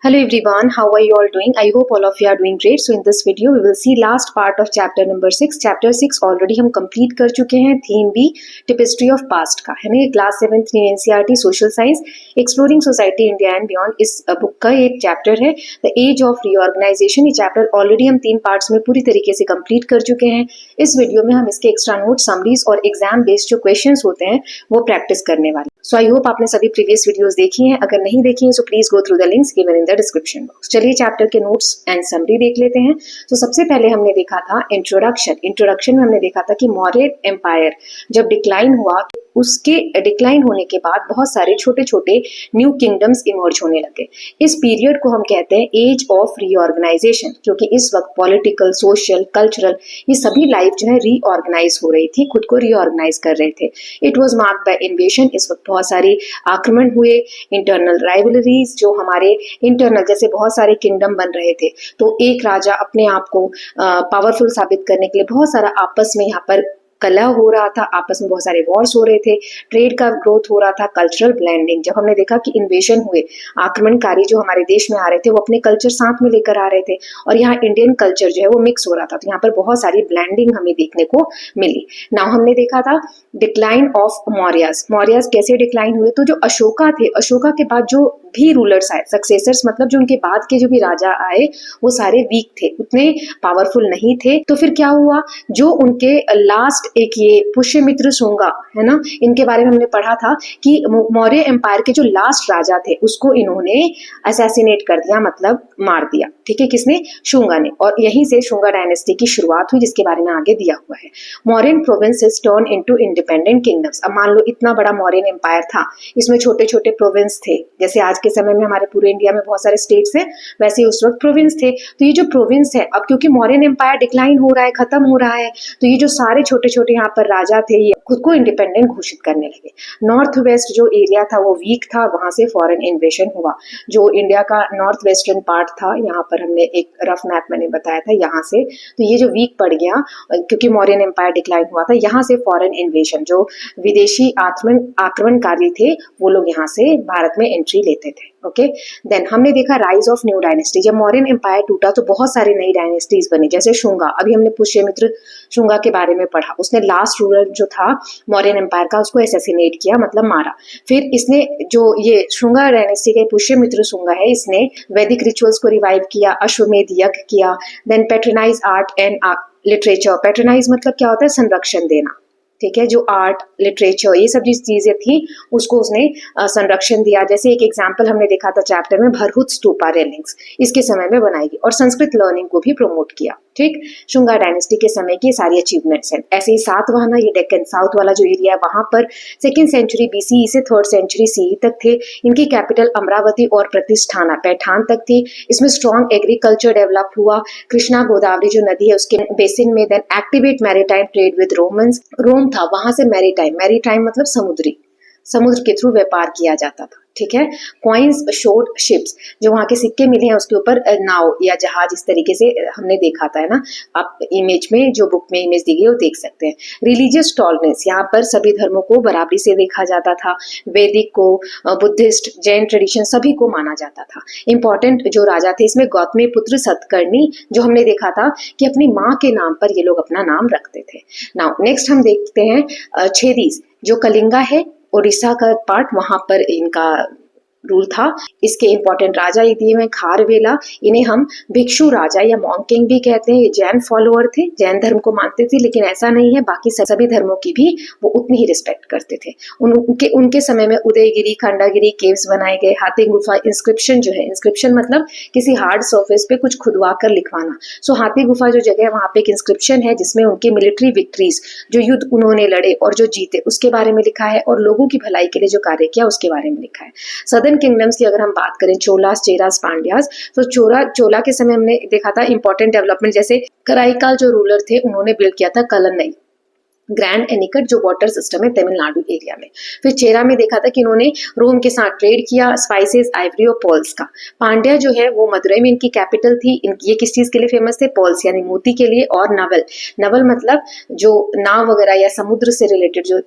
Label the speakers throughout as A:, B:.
A: Hello everyone, how are you all doing? I hope all of you are doing great. So in this video we will see last part of chapter number 6. Chapter 6 already हम complete कर चुके हैं. Theme भी Tapestry of Past का है ना. ये class 7th में NCERT Social Science Exploring Society India and Beyond इस बुक का एक चैप्टर है. The Age of Reorganization. ये चैप्टर ऑलरेडी हम 3 पार्ट्स में पूरी तरीके से कंप्लीट कर चुके हैं. इस वीडियो में हम इसके एक्स्ट्रा नोट, समरीज और एग्जाम बेस्ड जो क्वेश्चंस होते हैं वो प्रैक्टिस करने वाले. सो आई होप आपने सभी प्रीवियस वीडियोस देखी हैं. अगर नहीं देखी हैं so please go through the links given in the description box. चलिए चैप्टर के नोट्स एंड समरी देख लेते हैं. तो सबसे पहले हमने देखा था इंट्रोडक्शन में हमने देखा था कि मौर्य एम्पायर जब डिक्लाइन हुआ, उसके डिक्लाइन होने के बाद बहुत सारे छोटे छोटे न्यू किंगडम्स इमर्ज होने लगे. इस पीरियड को हम कहते हैं एज ऑफ रीऑर्गेनाइजेशन, क्योंकि इस वक्त पॉलिटिकल, सोशल, कल्चरल ये सभी लाइफ जो है रीऑर्गेनाइज हो रही थी, खुद को रीऑर्गेनाइज कर रहे थे. It was marked by इन्वेशन. इस वक्त बहुत सारी आक्रमण हुए, इंटरनल राइवलरीज, जो हमारे इंटरनल जैसे बहुत सारे किंगडम बन रहे थे, तो एक राजा अपने आप को पावरफुल साबित करने के लिए बहुत सारा आपस में यहाँ पर कलह हो रहा था, आपस में बहुत सारे वॉर्स हो रहे थे, ट्रेड का ग्रोथ हो रहा था, कल्चरल ब्लेंडिंग. जब हमने देखा कि इन्वेशन हुए, आक्रमणकारी जो हमारे देश में आ रहे थे वो अपने कल्चर साथ में लेकर आ रहे थे और यहाँ इंडियन कल्चर जो है वो मिक्स हो रहा था, तो यहाँ पर बहुत सारी ब्लेंडिंग हमें देखने को मिली. नाउ हमने देखा था डिक्लाइन ऑफ मौर्यास. मौर्यास कैसे डिक्लाइन हुए? तो जो अशोका थे, अशोका के बाद जो भी रूलर्स आए, सक्सेसर्स मतलब जो उनके बाद के जो भी राजा आए वो सारे वीक थे, उतने पावरफुल नहीं थे. तो फिर क्या हुआ, जो उनके लास्ट एक ये पुष्यमित्र शुंगा है ना, इनके बारे में हमने पढ़ा था कि मौर्य एम्पायर के जो लास्ट राजा थे उसको इन्होंने असैसिनेट कर दिया, मतलब मार दिया. ठीक है, किसने? शुंगा ने. और यहीं से शुंगा डायनेस्टी की शुरुआत हुई, जिसके बारे में आगे दिया हुआ है. Mauryan provinces turn into independent kingdoms. अब मान लो इतना बड़ा मौर्यन एम्पायर था, इसमें छोटे छोटे प्रोविंस थे, जैसे आज के समय में हमारे पूरे इंडिया में बहुत सारे स्टेट्स हैं, वैसे उस वक्त प्रोविंस थे. तो ये जो प्रोविंस है, अब क्योंकि मौर्यन एम्पायर डिक्लाइन हो रहा है, खत्म हो रहा है, तो ये जो सारे छोटे छोटे यहाँ पर राजा थे ये खुद को इंडिपेंडेंट घोषित करने लगे. नॉर्थ वेस्ट जो एरिया था वो वीक था, वहां से फॉरेन इन्वेशन हुआ. जो इंडिया का नॉर्थ वेस्टर्न पार्ट था, यहाँ पर हमने एक रफ मैप मैंने बताया था, यहाँ से तो ये जो वीक पड़ गया क्योंकि मौर्यन एम्पायर डिक्लाइन हुआ था, यहाँ से फॉरेन इन्वेशन, जो विदेशी आक्रमणकारी थे वो लोग यहाँ से भारत में एंट्री लेते थे. ओके, देन हमने देखा राइज ऑफ न्यू डायनेस्टी. जब मौर्यन एम्पायर टूटा तो बहुत सारी नई डायनेस्टीज बनी, जैसे शुंगा. अभी हमने पुष्यमित्र शुंगा के बारे में पढ़ा, उसने लास्ट रूलर जो था मौर्यन एम्पायर का उसको असैसिनेट किया, मतलब मारा. फिर इसने जो ये शुंगा डायनेस्टी के पुष्यमित्र शुंगा है, इसने वैदिक रिचुअल्स को रिवाइव किया, अश्वमेध यज्ञ किया. Then patronize art and literature. Patronize मतलब क्या होता है? संरक्षण देना. ठीक है, जो आर्ट, लिटरेचर ये सब जिस चीजें थी उसको उसने संरक्षण दिया. जैसे एक एग्जांपल हमने देखा था चैप्टर में, भरहुत स्तूपा रेलिंग्स इसके समय में बनाई गई, और संस्कृत लर्निंग को भी प्रमोट किया. ठीक, शुंगा डायनेस्टी के समय की सारी अचीवमेंट्स हैं. ऐसे ही सातवाहना, ये डेक्कन साउथ वाला जो एरिया है, वहां पर 2nd सेंचुरी बीसीई से 3rd सेंचुरी सीई तक थे. इनकी कैपिटल अमरावती और प्रतिष्ठाना पैठान तक थी. इसमें स्ट्रॉन्ग एग्रीकल्चर डेवलप हुआ. कृष्णा गोदावरी जो नदी है उसके बेसिन में. Then activate maritime trade with Romans. Rome था, वहां से मैरीटाइम मतलब समुद्री, समुद्र के थ्रू व्यापार किया जाता था. ठीक है, कॉइन्स शोड शिप्स, जो वहां के सिक्के मिले हैं उसके ऊपर नाव या जहाज, इस तरीके से हमने देखा था, है ना. आप इमेज में, जो बुक में इमेज दी गई वो देख सकते हैं. रिलीजियस टॉलरेंस, यहाँ पर सभी धर्मों को बराबरी से देखा जाता था. वैदिक को, बुद्धिस्ट, जैन ट्रेडिशन सभी को माना जाता था. इंपॉर्टेंट जो राजा थे इसमें गौतमी पुत्र सतकर्णी, जो हमने देखा था कि अपनी माँ के नाम पर ये लोग अपना नाम रखते थे. नाउ नेक्स्ट हम देखते हैं छेदीस, जो कलिंगा है उड़ीसा का पार्ट, वहां पर इनका रूल था. इसके इंपॉर्टेंट राजा ये दिए हुए खारवेला, इन्हें हम भिक्षु राजा या मॉन्क किंग भी कहते हैं. ये जैन फॉलोअर थे, जैन धर्म को मानते थे, लेकिन ऐसा नहीं है, बाकी सभी धर्मों की भी वो उतनी ही रिस्पेक्ट करते थे. उनके समय में उदयगिरी, खंडागिरी केव्स बनाए गए. हाथी गुफा इंस्क्रिप्शन जो है, इंस्क्रिप्शन मतलब किसी हार्ड सरफेस पे कुछ खुदवा कर लिखवाना. सो हाथी गुफा जो जगह है वहां पे एक इंस्क्रिप्शन है जिसमें उनकी मिलिट्री विक्ट्रीज, जो युद्ध उन्होंने लड़े और जो जीते उसके बारे में लिखा है, और लोगों की भलाई के लिए जो कार्य किया उसके बारे में लिखा है. सदर्न किंगडम्स की अगर हम बात करें, चोलास, चेरास, पांड्यास, तो चोला के समय हमने देखा था इंपॉर्टेंट डेवलपमेंट, जैसे कराईकाल जो रूलर थे उन्होंने बिल्ड किया था कलनई, ग्रैंड एनिकट जो वाटर सिस्टम है तमिलनाडु एरिया में. फिर चेरा में देखा था कि इन्होंने रोम के साथ ट्रेड किया, स्पाइसेस, आइवरी और पर्ल्स का. पांड्या जो है वो मदुरई में इनकी कैपिटल थी. ये किस चीज के लिए फेमस थे? पर्ल्स यानी मोती के लिए. और नवल मतलब जो नाव वगैरह या समुद्र से रिलेटेड जो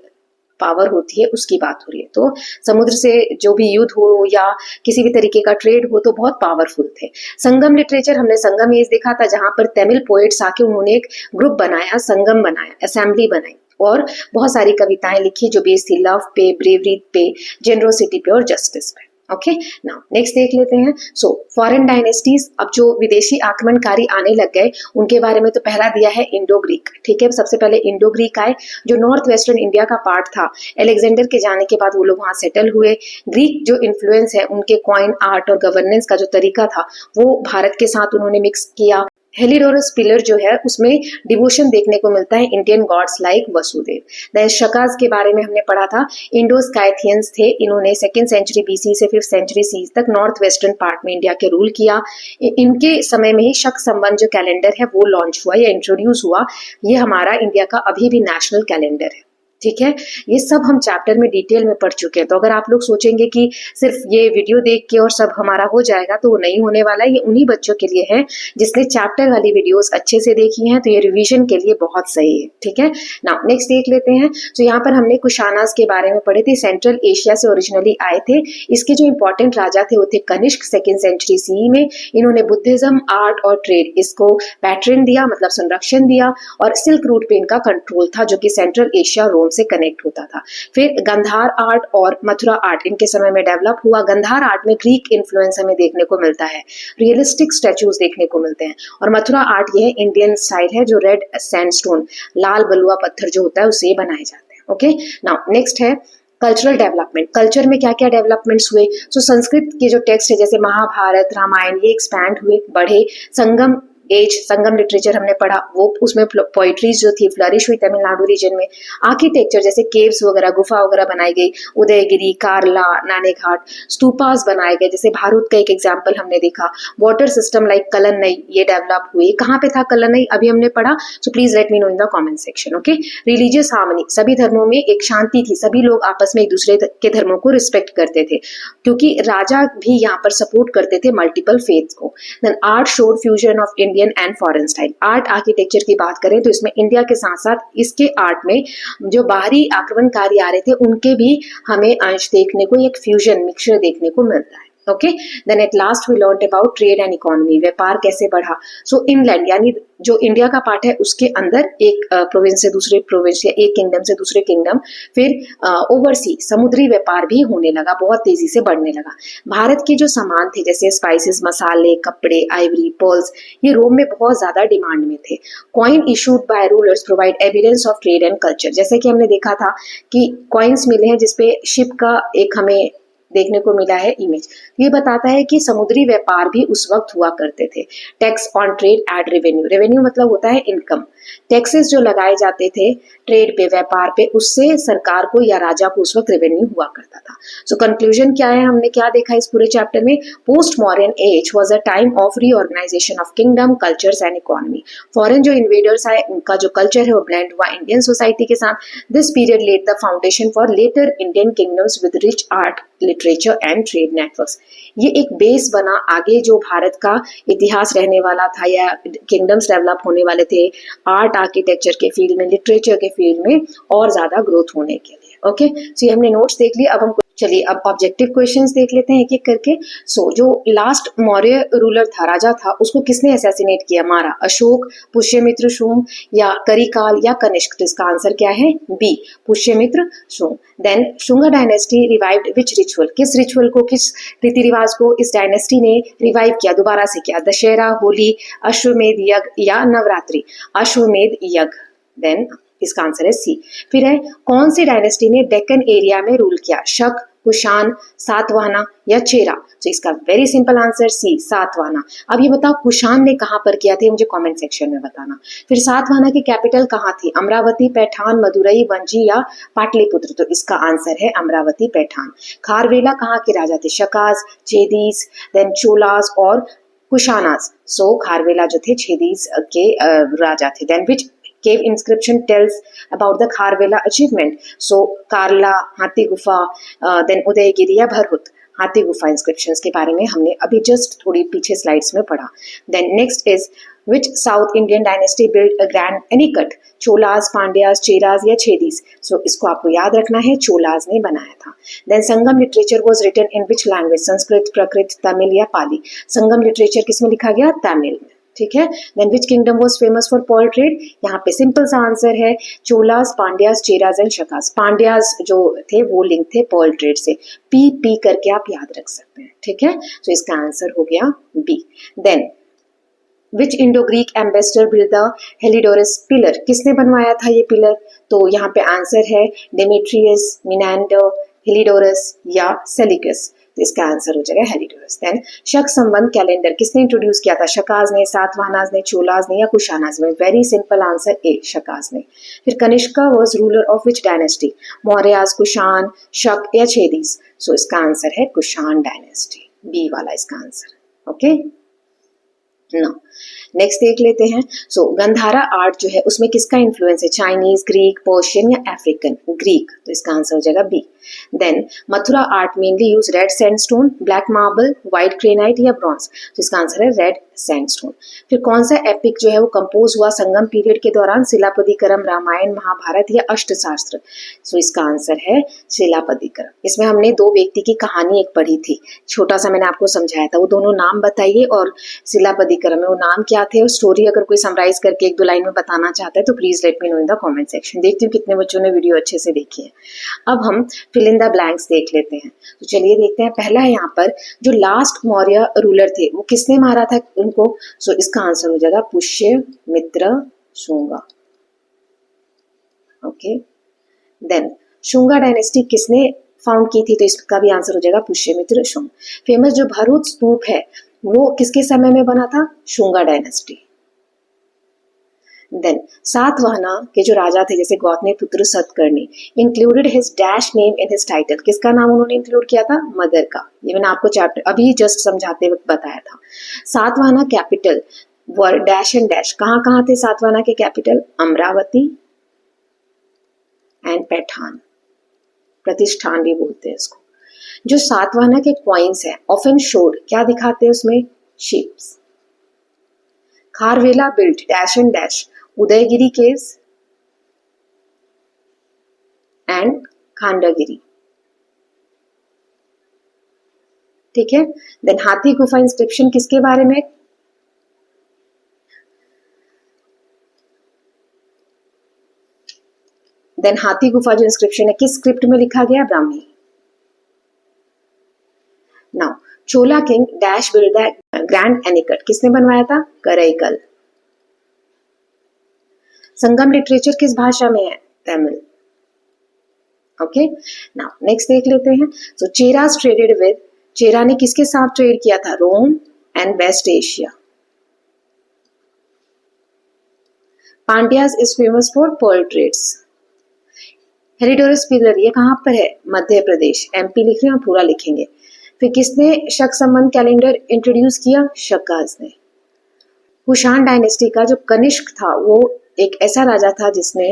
A: पावर होती है उसकी बात हो रही है। तो समुद्र से जो भी युद्ध हो या किसी भी तरीके का ट्रेड हो तो बहुत पावरफुल थे। संगम लिटरेचर, हमने संगम एज देखा था जहां पर तमिल पोएट्स आके उन्होंने एक ग्रुप बनाया, संगम बनाया, असेंबली बनाई और बहुत सारी कविताएं लिखी जो बेस्ड थी लव पे, ब्रेवरी पे, जेनरोसिटी पे और जस्टिस पे। ओके, नाउ नेक्स्ट देख लेते हैं। सो फॉरेन डायनेस्टीज, अब जो विदेशी आक्रमणकारी आने लग गए उनके बारे में तो पहला दिया है इंडो ग्रीक। ठीक है, सबसे पहले इंडो ग्रीक आए जो नॉर्थ वेस्टर्न इंडिया का पार्ट था। एलेक्जेंडर के जाने के बाद वो लोग वहां सेटल हुए। ग्रीक जो इन्फ्लुएंस है उनके कॉइन आर्ट और गवर्नेंस का जो तरीका था वो भारत के साथ उन्होंने मिक्स किया। हेलिडोरस पिलर जो है उसमें डिवोशन देखने को मिलता है Indian gods like Vasudeva. Then Shakas के बारे में हमने पढ़ा था, इंडो स्काइथियंस थे, इन्होंने 2nd सेंचुरी बीसी से 5th सेंचुरी सी तक नॉर्थ वेस्टर्न पार्ट में इंडिया के रूल किया। इनके समय में ही शक संबंध जो कैलेंडर है वो लॉन्च हुआ या इंट्रोड्यूस हुआ। ये हमारा इंडिया का अभी भी नेशनल कैलेंडर है। ठीक है, ये सब हम चैप्टर में डिटेल में पढ़ चुके हैं। तो अगर आप लोग सोचेंगे कि सिर्फ ये वीडियो देख के और सब हमारा हो जाएगा तो वो नहीं होने वाला है। ये उन्हीं बच्चों के लिए है जिसने चैप्टर वाली वीडियोस अच्छे से देखी हैं, तो ये रिवीजन के लिए बहुत सही है। ठीक है, नाउ नेक्स्ट देख लेते हैं। तो यहाँ पर हमने कुशानास के बारे में पढ़े थे, सेंट्रल एशिया से ओरिजिनली आए थे। इसके जो इंपॉर्टेंट राजा थे वो थे कनिष्क 2nd सेंचुरी सी में। इन्होंने बुद्धिज्म, आर्ट और ट्रेड इसको पैटर्न दिया, मतलब संरक्षण दिया, और सिल्क रूट पे इनका कंट्रोल था जो कि सेंट्रल एशिया रोम से कनेक्ट होता था। फिर गंधार आर्ट और मथुरा आर्ट इनके समय में डेवलप हुआ। गंधार आर्ट में ग्रीक इन्फ्लुएंस हमें देखने को मिलता है, रियलिस्टिक स्टैचूज देखने को मिलते हैं। और मथुरा आर्ट ये इंडियन स्टाइल है जो रेड सैंडस्टोन, लाल बलुआ पत्थर जो होता है उससे बनाए जाते हैं। ओके, नाउ नेक्स्ट है कल्चरल डेवलपमेंट। कल्चर में क्या क्या डेवलपमेंट्स हुए। सो संस्कृत के जो टेक्स्ट है जैसे महाभारत, रामायण, ये एक्सपैंड हुए, बढ़े। संगम एज, संगम लिटरेचर हमने पढ़ा, वो उसमें पोइट्रीज जो थी फ्लरिश हुई तमिलनाडु रीजन में। आर्किटेक्चर जैसे केव्स वगैरह, गुफा वगैरह बनाई गई, उदयगिरी, कार्ला, नानेघाट, स्तूपास बनाए गए, जैसे भारत का एक एग्जाम्पल हमने देखा। वाटर सिस्टम लाइक कलनई ये डेवलप हुए। कहाँ पे था कलनई अभी हमने पढ़ा, so please let me know in the comment section. Okay, religious harmony, सभी धर्मों में एक शांति थी, सभी लोग आपस में एक दूसरे के धर्मों को रिस्पेक्ट करते थे क्योंकि राजा भी यहाँ पर सपोर्ट करते थे मल्टीपल फेथ्स को। Then art showed fusion of Indian and foreign style. Art architecture की बात करें तो इसमें इंडिया के साथ साथ इसके आर्ट में जो बाहरी आक्रमणकारी आ रहे थे उनके भी हमें अंश देखने को, एक फ्यूजन मिक्सचर देखने को मिलता है। Okay, then at last we learn about trade and economy, व्यापार कैसे बढ़ा। सो इनलैंड यानी जो इंडिया का पार्ट है उसके अंदर एक प्रोविंस से दूसरे प्रोविंस या एक किंगडम से दूसरे किंगडम, फिर ओवरसी समुद्री व्यापार भी होने लगा, बहुत तेजी से बढ़ने लगा। भारत के जो सामान थे जैसे स्पाइसेस, मसाले, कपड़े, आइवरी, पर्ल्स, ये रोम में बहुत ज्यादा डिमांड में थे। Coin issued by rulers provide evidence of trade and culture. जैसे कि हमने देखा था कि कॉइन्स मिले हैं जिसपे शिप का एक हमें देखने को मिला है इमेज। ये बताता है कि समुद्री व्यापार भी उस वक्त हुआ करते थे। Tax on trade ad revenue, revenue मतलब होता है इनकम। टैक्सेस जो लगाए जाते थे ट्रेड पे, व्यापार पे, उससे सरकार को या राजा को उस वक्त रेवेन्यू हुआ करता था। सो कंक्लूजन क्या है, हमने क्या देखा इस पूरे चैप्टर में, post modern age was a time of reorganisation of kingdom, cultures and economy. Foreign जो इन्वेडर्स आए उनका जो कल्चर है वो ब्लेंड हुआ इंडियन सोसाइटी के साथ। This period laid the foundation for later Indian kingdoms with rich art, literature and trade networks. ये एक बेस बना आगे जो भारत का इतिहास रहने वाला था या किंगडम्स डेवलप होने वाले थे आर्ट आर्किटेक्चर के फील्ड में, लिटरेचर के फील्ड में और ज्यादा ग्रोथ होने के लिए। ओके, सो ये हमने नोट्स देख लिए। अब हम चलिए अब ऑब्जेक्टिव क्वेश्चंस देख लेते हैं एक एक करके। सो जो लास्ट मौर्य रूलर था, राजा था, उसको किसने असैसिनेट किया, मारा? अशोक, पुष्यमित्र शुंग या करिकाल या कनिष्क? तो इसका आंसर क्या है, B, Pushyamitra Shunga. Then Shunga dynasty revived which ritual, किस रिचुअल को, किस रीति रिवाज को इस डायनेस्टी ने रिवाइव किया, दोबारा से किया? दशहरा, होली, अश्वमेध यज्ञ या नवरात्रि? अश्वमेध यज्ञ। देन इसका आंसर है सी। फिर है कौन सी डायनेस्टी ने डेक्कन एरिया में रूल किया, शक, कुशान, सातवाहना या चेरा? तो इसका very simple answer C, Satavahana. अब ये बताओ कुशान ने कहां पर किया था, मुझे कमेंट सेक्शन में बताना। फिर सातवाहना की कैपिटल कहां थी, अमरावती, पैठान, मदुरई, वंजी या पाटलिपुत्र? तो इसका आंसर है अमरावती, पैठान। खारवेला कहां के राजा थे, शकाज, छेदीस, देन चोलास और कुशानास? सो खारवेला जो थे छेदीस के राजा थे। Then which cave inscription tells about the Kharvela achievement? So Karla, Hathi Gufa, then Udayagiri या भरहुत? हाथी गुफा इंस्क्रिप्शंस के बारे में हमने अभी जस्ट थोड़ी पीछे स्लाइड्स में पढ़ा। Then next is which South Indian dynasty build a grand anicut, Cholas, Pandyas, Cheras या छेदीस। सो इसको आपको याद रखना है, चोलास ने बनाया था। Then Sangam literature was written in which language, Sanskrit, Prakrit, Tamil या पाली। संगम लिटरेचर किसमें लिखा गया? तमिल में, ठीक है। Then which kingdom was famous for pearl trade, यहाँ पे सिंपल सा आंसर है चोलास, पांड्यास, चेरास एंड शकास। पांड्यास जो थे वो लिंक थे पर्ल ट्रेड से, पी पी करके आप याद रख सकते हैं, ठीक है। तो इसका आंसर हो गया B. Then which Indo Greek ambassador build the Heliodorus pillar, किसने बनवाया था ये पिलर? तो यहाँ पे आंसर है डेमेट्रियस, मिनांडर, हेलिडोरस या सेलिकस। तो इसका आंसर हो जाएगा हेलिडोरस। देन शक संवत कैलेंडर किसने इंट्रोड्यूस किया था? शकाज ने, सातवाहनाज ने, चोलाज ने या कुशानाज ने? वेरी सिंपल आंसर ए, शकाज ने। फिर Kanishka was ruler of which dynasty? Mauryas, Kushan, शक या छेदीस? सो इसका आंसर है कुशान डायनेस्टी, बी वाला इसका आंसर, ओके। नो नेक्स्ट देख लेते हैं। सो गंधारा आर्ट जो है उसमें किसका इन्फ्लुएंस है? चाइनीज, ग्रीक, पर्शियन या अफ्रीकन? ग्रीक, तो इसका आंसर हो जाएगा B. Then Mathura art mainly use red sandstone, black marble, white granite या ब्रॉन्ज? तो इसका आंसर है रेड सैंडस्टोन। फिर कौन सा एपिक जो है वो कंपोज हुआ संगम पीरियड के दौरान? शिलापदिकरम, रामायण, महाभारत या अष्टशास्त्र? सो इसका आंसर है शिलापदिकरम। इसमें हमने दो व्यक्ति की कहानी एक पढ़ी थी, छोटा सा मैंने आपको समझाया था, वो दोनों नाम बताइए और शिलापदिकरम में वो नाम क्या थे और स्टोरी अगर कोई समराइज करके एक दो लाइन में बताना चाहता है तो please let me know in the comment section. देखती हूँ कितने बच्चों ने वीडियो अच्छे से देखी है। अब हम फिल इन द ब्लैंक्स देख लेते हैं। तो चलिए देखते हैं। पहला है यहाँ पर जो लास्ट मौर्य रूलर थे वो किसने मारा था उनको? सो इसका आंसर हो जाएगा Pushyamitra Shunga, okay. Then Shunga dynasty किसने फाउंड की थी? तो इसका भी आंसर हो जाएगा पुष्यमित्र शुंग। फेमस जो भरूच स्तूप है वो किसके समय में बना था? शुंगा डायनेस्टी। देन सातवाहना के जो राजा थे जैसे Gautamiputra Satakarni included his dash name in his title, किसका नाम उन्होंने इंक्लूड किया था? मदर का। ये मैंने आपको चैप्टर अभी जस्ट समझाते वक्त बताया था। Satavahana capital were dash and dash, कहाँ कहाँ थे सातवाहना के कैपिटल? अमरावती एंड पैठान, प्रतिष्ठान भी बोलते हैं इसको। जो सातवाहना के कॉइन्स हैं ऑफन शोड, क्या दिखाते हैं उसमें? Ships. Kharavela built dash and dash, Udayagiri caves and Khandagiri, ठीक है। देन हाथी गुफा इंस्क्रिप्शन किसके बारे में? देन हाथी गुफा जो इंस्क्रिप्शन है किस स्क्रिप्ट में लिखा गया? Brahmi. Now Chola king dash build the grand anicut, किसने बनवाया था? करैकल। संगम लिटरेचर किस भाषा में है? तमिल, ओके। नाउ नेक्स्ट देख लेते हैं। So Cheras traded with, Chera ने किसके साथ ट्रेड किया था? Rome and West Asia. Pandyas is famous for pearl trades. Heliodorus pillar ये कहाँ पर है? मध्य प्रदेश, एमपी लिख रहे हैं, पूरा लिखेंगे। फिर किसने शक संवत कैलेंडर इंट्रोड्यूस किया? शकाज ने। कुषाण डायनेस्टी का जो कनिष्क था वो एक ऐसा राजा था जिसने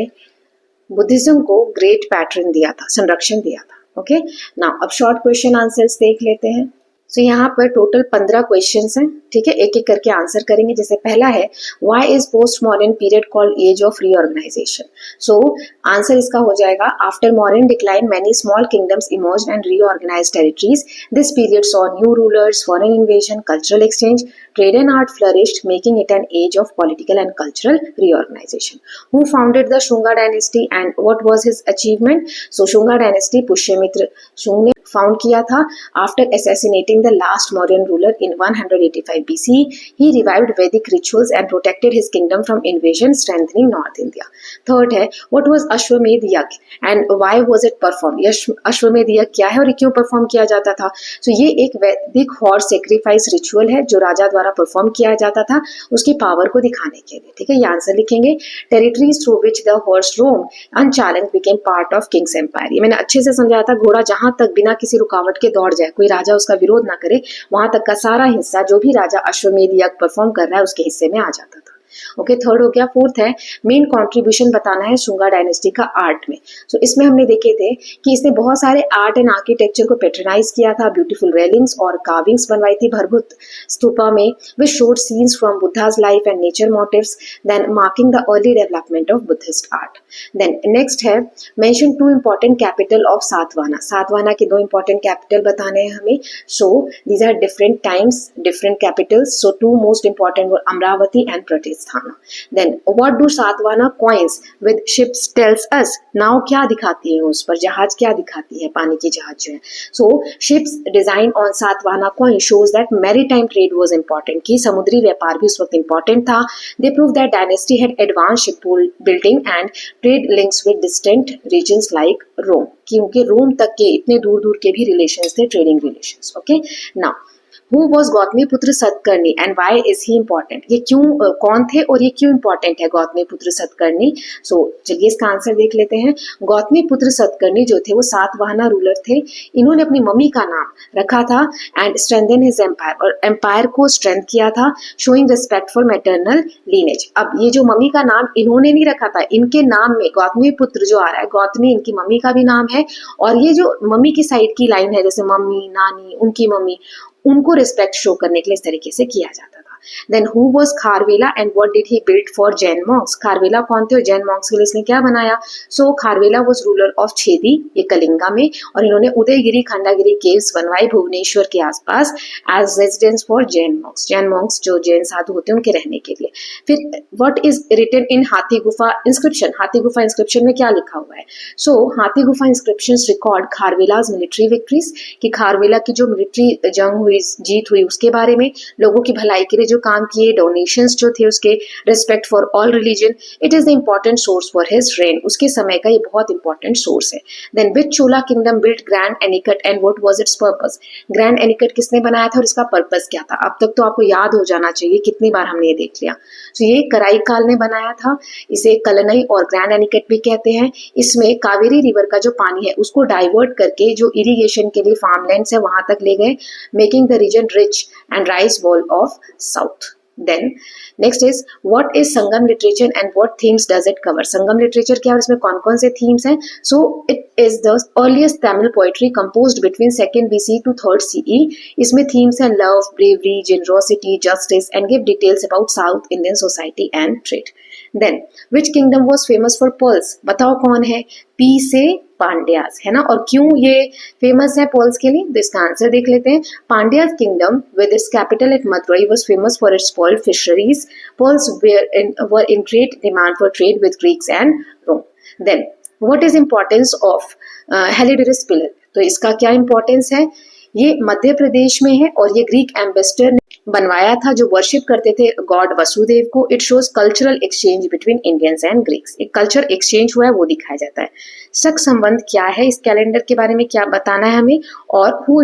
A: बुद्धिज्म को ग्रेट पैटर्न दिया था, संरक्षण दिया था, ओके। नाउ अब शॉर्ट क्वेश्चन आंसर्स देख लेते हैं। सो यहाँ पर टोटल 15 क्वेश्चंस हैं, ठीक है। एक एक करके आंसर करेंगे। जैसे पहला है why is post modern period called age of reorganization? So answer इसका हो जाएगा after modern decline many small kingdoms emerged and reorganized territories. This period saw new rulers, foreign invasion, cultural exchange, trade and art flourished, making it an age of political and cultural reorganization. Who founded the Shunga dynasty and what was his achievement? So Shunga dynasty Pushyamitra Shunga ने found किया था। After assassinating the last Mauryan ruler in 185 BC, he revived Vedic rituals and protected his kingdom from invasion, strengthening North India. Third है what was Ashwamedh यज्ञ and why was it performed? अश्वमेध यज्ञ क्या है और क्यों परफॉर्म किया जाता था? So ये एक वैदिक हॉर्स सेक्रीफाइस रिचुअल है जो राजा द्वारा परफॉर्म किया जाता था उसकी पावर को दिखाने के लिए, ठीक है। ये आंसर लिखेंगे। Territories through which the horse roam unchallenged became part of kings empire. ये मैंने अच्छे से समझाया था। घोड़ा जहां तक बिना किसी रुकावट के दौड़ जाए, कोई राजा उसका विरोध ना करे, वहां तक का सारा हिस्सा जो भी राजा अश्वमेध यज्ञ परफॉर्म कर रहा है उसके हिस्से में आ जाता था। ओके, थर्ड हो गया। फोर्थ है मेन कंट्रीब्यूशन बताना है शुंगा डायनेस्टी का आर्ट में। सो इसमें हमने देखे थे कि इसने बहुत सारे आर्ट एंड आर्किटेक्चर को पेट्रनाइज किया था, ब्यूटीफुल रेलिंग्स और कार्विंग्स बनवाई थी भरभुत स्तूपा में, which showed scenes from Buddha's life and nature motifs, then marking the early development of Buddhist art. Then next है mention two important capital of Satavahana. Satavahana के दो इंपॉर्टेंट कैपिटल बताने हैं हमें। So these are different times, different capitals. So two most important were Amaravati and Pratishthana. Then what do Satavahana coins with ships tells us. नाव क्या दिखाती है उस पर, जहाज क्या दिखाती है, पानी की जहाज जो है। So ships design on Satavahana coin shows that maritime trade was important, कि समुद्री व्यापार भी उस वक्त इंपॉर्टेंट था। They prove that dynasty had advance ship building and trade links with distant regions like Rome, क्योंकि रोम तक के इतने दूर दूर के भी रिलेशंस थे, trading relations. Okay, now Who was Gautamiputra Satakarni and why is he important? ये क्यों कौन थे और ये क्यों इंपॉर्टेंट है गौतमीपुत्र सतकर्णी? सो चलिए इसका आंसर देख लेते हैं। गौतमीपुत्र सतकर्णी जो थे वो सातवाहना रूलर थे। इन्होंने अपनी मम्मी का नाम रखा था एंड स्ट्रेंथन हिज एम्पायर, और एम्पायर को स्ट्रेंथ किया था, showing respect for maternal lineage. अब ये जो मम्मी का नाम इन्होंने नहीं रखा था, इनके नाम में गौतमीपुत्र जो आ रहा है, गौतमी इनकी मम्मी का भी नाम है, और ये जो मम्मी की साइड की लाइन है जैसे मम्मी, नानी, उनकी मम्मी, उनको रिस्पेक्ट शो करने के लिए इस तरीके से किया जाता था। Then who was Kharavela and what did he build for Jain monks. Kharavela कौन थे और जैन मॉन्क्स के लिए इसने क्या बनाया? So Kharavela was ruler of Chedi, ये कलिंगा में, और इन्होंने उदयगिरी खंडागिरी केव्स बनवाई भुवनेश्वर के आसपास as residence for Jain monks. Jain monks जो जैन साधु होते हैं उनके रहने के लिए। फिर व्हाट इज रिटन इन हाथी गुफा इंस्क्रिप्शन। हाथी गुफा इंस्क्रिप्शन में क्या लिखा हुआ है? सो हाथी गुफा इंस्क्रिप्शंस रिकॉर्ड खारवेलाज मिलिट्री विक्ट्रीज, कि खारवेला की जो मिलिट्री जंग हुई, जीत हुई, उसके बारे में, लोगों की भलाई के लिए जो काम किए, डोनेशंस जो थे उसके, respect for all religion. It is the important source for his reign, उसके समय का ये बहुत इंपॉर्टेंट सोर्स है। Then which Chola kingdom built grand anicut and what was its purpose. Grand anicut किसने बनाया था और इसका पर्पस क्या था? अब तक तो आपको याद हो जाना चाहिए, कितनी बार हमने ये देख लिया। तो ये कराईकाल ने बनाया था, इसे कलनई और ग्रैंड एनिकट भी कहते हैं। इसमें कावेरी रिवर का जो पानी है उसको डाइवर्ट करके जो इरिगेशन के लिए फार्मलैंड्स है वहां तक ले गए, making the region rich and rice bowl of south. Then next is what is Sangam literature and what themes does it cover? Sangam literature क्या और इसमें कौन कौन से themes हैं? So it is the earliest Tamil poetry composed between 2nd BC to 3rd CE. इसमें themes हैं love, bravery, generosity, justice and give details about South Indian society and trade. Then which kingdom was famous for pearls? बताओ कौन है? P से पांड्यास, है ना। और क्यों ये फेमस है पर्ल्स के लिए? तो इसका आंसर देख लेते हैं। Pandyas kingdom with its capital at Madurai was famous for its pearl fisheries. Pearls were in great demand for trade with Greeks and Rome. Then what is importance of Heliodorus pillar? तो इसका क्या इंपॉर्टेंस है? ये मध्य प्रदेश में है और ये ग्रीक एम्बेसडर ने बनवाया था जो वर्शिप करते थे गॉड वसुदेव को। It shows cultural exchange between Indians and Greeks. एक कल्चर एक्सचेंज हुआ है वो दिखाया जाता है। शक संबंध क्या है? इस कैलेंडर के बारे में क्या बताना है हमें, और हु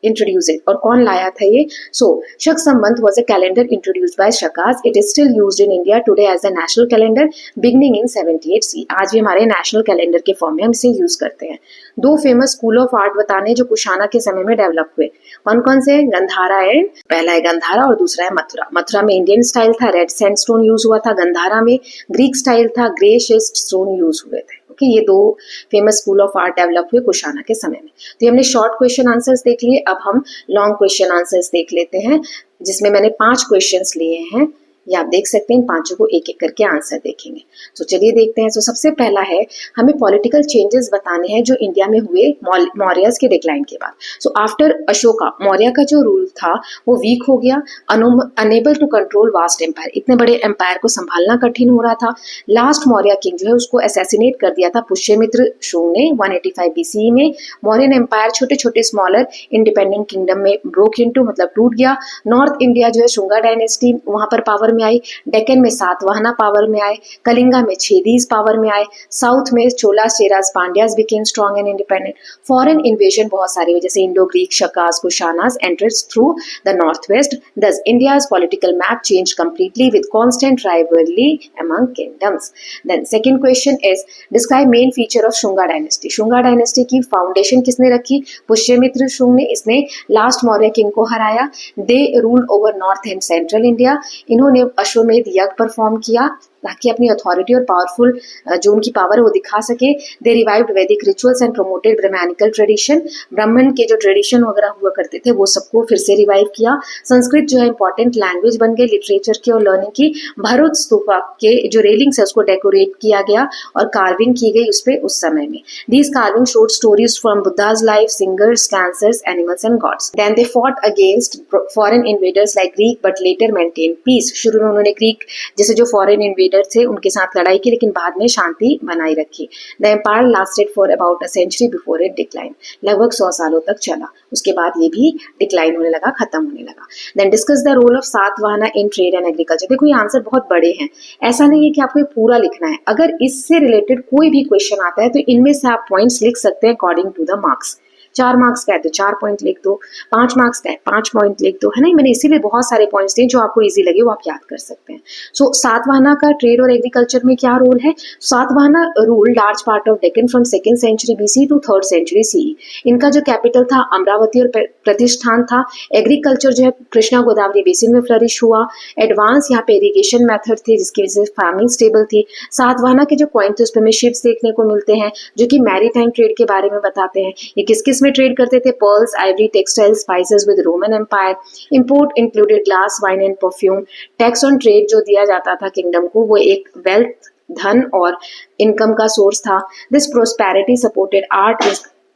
A: इंट्रोड्यूस इट, और कौन लाया था ये? So Shaka Samvat was a calendar introduced by Shakas. It is still used in India today as a national calendar beginning in 78 C. आज भी हमारे नेशनल कैलेंडर के फॉर्म में हम इसे यूज करते हैं। दो फेमस स्कूल ऑफ आर्ट बताने जो कुशाना के समय में डेवलप हुए, कौन कौन से? गंधारा एंड, पहला है गंधारा और दूसरा है मथुरा। मथुरा में इंडियन स्टाइल था, रेड सैंडस्टोन यूज हुआ था। गंधारा में ग्रीक स्टाइल था, ग्रे शिस्ट स्टोन यूज हुए थे। ओके, ये दो famous school of art develop हुए कुशाना के समय में। तो ये हमने शॉर्ट क्वेश्चन आंसर्स देख लिए। अब हम लॉन्ग क्वेश्चन आंसर्स देख लेते हैं, जिसमें मैंने 5 क्वेश्चंस लिए हैं। ये आप देख सकते हैं, इन 5 को एक एक करके आंसर देखेंगे। तो चलिए देखते हैं। तो सबसे पहला है, हमें पॉलिटिकल चेंजेस बताने हैं जो इंडिया में हुए मौर्यस के डिक्लाइन के बाद। सो आफ्टर अशोका, मौर्य का जो रूल था वो वीक हो गया, unable to control vast empire. इतने बड़े एम्पायर को संभालना कठिन हो रहा था। लास्ट मौर्य किंग जो है उसको असैसिनेट कर दिया था पुष्यमित्र शुंग ने 185 BCE में। मौर्यन एम्पायर छोटे छोटे स्मॉलर इंडिपेंडेंट किंगडम में ब्रोक इनटू, मतलब टूट गया। नॉर्थ इंडिया जो है शुंगा डायनेस्टी वहां पर पावर में आई। डेक्कन में सातवाहना पावर में आए। कलिंगा में छेदीज पावर में आए। साउथ में Cholas, Cheras, Pandyas became strong and independent. Foreign invasion बहुत सारे हुए, जैसे Indo Greek, Shakas, Kushanas entered through the north west. Thus India's political map change completely with constant rivalry among kingdoms. Then second question is describe main feature of Shunga dynasty. Shunga dynasty की foundation किसने रखी? पुष्यमित्र शुंग ने। इसने last Maurya king को हराया। दे ruled over north and central India. इन्होंने अश्वमेध यज्ञ परफॉर्म किया ताकि अपनी अथॉरिटी और पावरफुल जो उनकी पावर है वो दिखा सके। They revived Vedic rituals and promoted Brahmanical tradition, ब्राह्मण के जो ट्रेडिशन वगैरह हुआ करते थे वो सबको फिर से रिवाइव किया। संस्कृत जो है इंपॉर्टेंट लैंग्वेज बन गई लिटरेचर की और लर्निंग की। भरूच स्तूपा के जो रेलिंग्स है उसको डेकोरेट किया गया और कार्विंग की गई उस पे उस समय में। These carving showed stories from Buddha's life, singers, dancers, animals and gods. Then they fought against foreign invaders like Greek but later maintain peace. शुरू में उन्होंने ग्रीक जैसे जो फॉरेन इन्वेडर थे उनके साथ लड़ाई की, लेकिन बाद में शांति बनाई रखी। The empire lasted for about a century before it decline. लगभग 100 सालों तक चला, उसके बाद ये भी डिक्लाइन होने लगा, खत्म होने लगा। Then discuss the role of Satavahana in trade and agriculture. देखो ये आंसर बहुत बड़े हैं, ऐसा नहीं है कि आपको ये पूरा लिखना है। अगर इससे रिलेटेड कोई भी क्वेश्चन आता है तो इनमें से आप पॉइंट्स लिख सकते हैं according to the marks. 4 marks का है तो 4 पॉइंट लिख दो, 5 मार्क्स का है 5 पॉइंट लिख दो, है ना। मैंने इसीलिए बहुत सारे पॉइंट्स दिए जो आपको इजी लगे वो आप याद कर सकते हैं। सो सातवाहना का ट्रेड और एग्रीकल्चर में क्या रोल है? Satavahana rule large part of Deccan from 2nd century BC to 3rd century CE। इनका जो कैपिटल था अमरावती और प्रतिष्ठान था। एग्रीकल्चर जो है कृष्णा गोदावरी बेसिन में फ्लरिश हुआ। एडवांस यहाँ पे इरिगेशन मेथड थे जिसकी वजह से फार्मिंग स्टेबल थी। सातवाहना के जो पॉइंट थे उसमें शिप्स देखने को मिलते हैं जो कि मैरीटाइम ट्रेड के बारे में बताते हैं। ये किस किस में ट्रेड करते थे? Pearls, ivory, textile, spices with Roman empire. Import included glass, wine and perfume. Tax on trade जो दिया जाता था किंगडम को वो एक वेल्थ, धन और इनकम का सोर्स था। This prosperity supported art,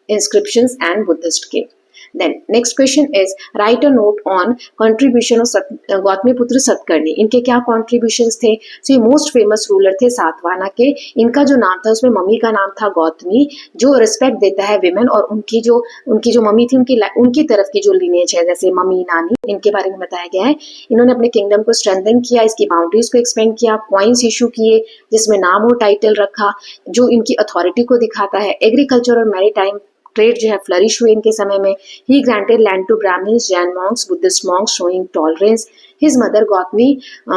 A: inscriptions and Buddhist के। Then next question is write a note on contribution of Gautamiputra Satakarni. इनके क्या contributions थे? So ये most famous ruler थे सातवाहना के। इनका जो नाम था उसमें मम्मी का नाम था गौतमी जो रिस्पेक्ट देता है विमेन और उनकी जो मम्मी थी उनकी तरफ की जो lineage है जैसे मम्मी, नानी, इनके बारे में बताया गया है। इन्होंने अपने किंगडम को स्ट्रेंथन किया, इसकी बाउंड्रीज को एक्सपेंड किया, कॉइन्स इशू किए जिसमें नाम और टाइटल रखा जो इनकी अथॉरिटी को दिखाता है। एग्रीकल्चर और मैरीटाइम ट्रेड जो है फ्लरिश हुए इनके समय में। He granted land to Brahmans, Jain monks, Buddhist monks showing tolerance. His mother Gautami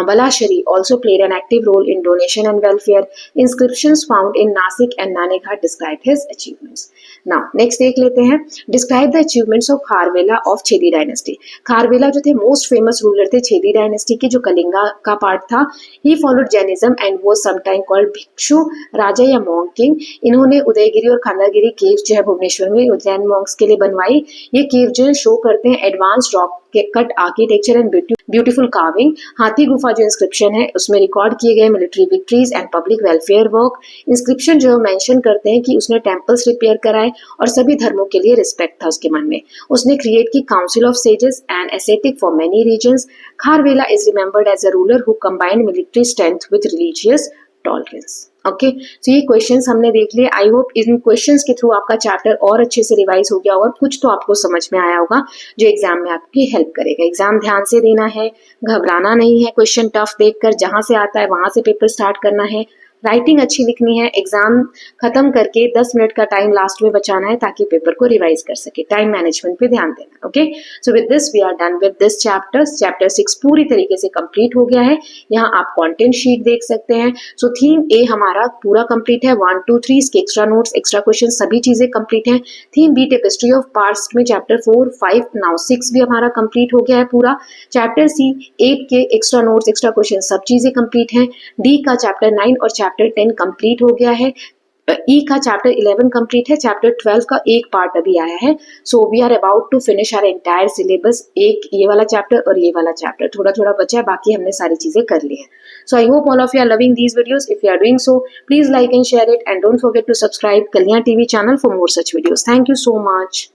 A: Balashari also played an active role in donation and welfare. Inscriptions found in Nasik and Naneghat describe his achievements. Now next देख लेते हैं describe the achievements of Kharvela of Chedi dynasty. Kharavela जो थे most famous ruler थे Chhedi dynasty के जो कलिंगा का part था। He followed Jainism and was sometime called भिक्षु राजा या मॉन्क किंग। इन्होंने उदयगिरी और खंडागिरी केव जो है भुवनेश्वर में जैन मॉन्क्स के लिए बनवाई। ये केव जो है शो करते हैं एडवांस रॉक के cut architecture and beautiful carving. हाथी गुफा जो इंस्क्रिप्शन है उसमें रिकॉर्ड किए गए military victories and public welfare work. Inscription जो मेंशन करते हैं कि उसने टेम्पल्स रिपेयर कराए और सभी धर्मों के लिए रिस्पेक्ट था उसके मन में। उसने क्रिएट की council of sages and ascetic for many reasons. Kharavela is remembered as a ruler who combined military strength with religious tolerance. Okay, तो ये क्वेश्चंस हमने देख लिए। आई होप इन क्वेश्चंस के थ्रू आपका चैप्टर और अच्छे से रिवाइज हो गया होगा, कुछ तो आपको समझ में आया होगा जो एग्जाम में आपकी हेल्प करेगा। एग्जाम ध्यान से देना है, घबराना नहीं है, क्वेश्चन टफ देखकर जहां से आता है वहां से पेपर स्टार्ट करना है। राइटिंग अच्छी लिखनी है। एग्जाम खत्म करके 10 मिनट का टाइम लास्ट में बचाना है ताकि पेपर को रिवाइज कर सके। टाइम मैनेजमेंट पे ध्यान देना। Okay, so with this we are done with this chapter 6 पूरी तरीके से कंप्लीट हो गया है। यहाँ आप कंटेंट शीट देख सकते हैं। सो थीम ए हमारा पूरा कंप्लीट है। 1, 2, 3 इसके एक्स्ट्रा नोट्स, एक्स्ट्रा क्वेश्चन सभी चीजें कंप्लीट है। Theme B tapestry of past में चैप्टर 4, 5, नाउ 6 भी हमारा कंप्लीट हो गया है पूरा। चैप्टर सी 8 के एक्स्ट्रा नोट्स, एक्स्ट्रा क्वेश्चन सब चीजें कंप्लीट है। डी का चैप्टर 9 और चैप्टर 10 कंप्लीट हो गया है। ई का चैप्टर 11 कंप्लीट है। चैप्टर 12 का एक पार्ट अभी आया है। So we are about to finish our entire syllabus. एक ये वाला चैप्टर और ये वाला चैप्टर थोड़ा थोड़ा बचा है, बाकी हमने सारी चीजें कर ली है। So I hope all of you are loving these videos. If you are doing so please like and share it and don't forget to subscribe Kalyan TV channel for more such videos. Thank you so much.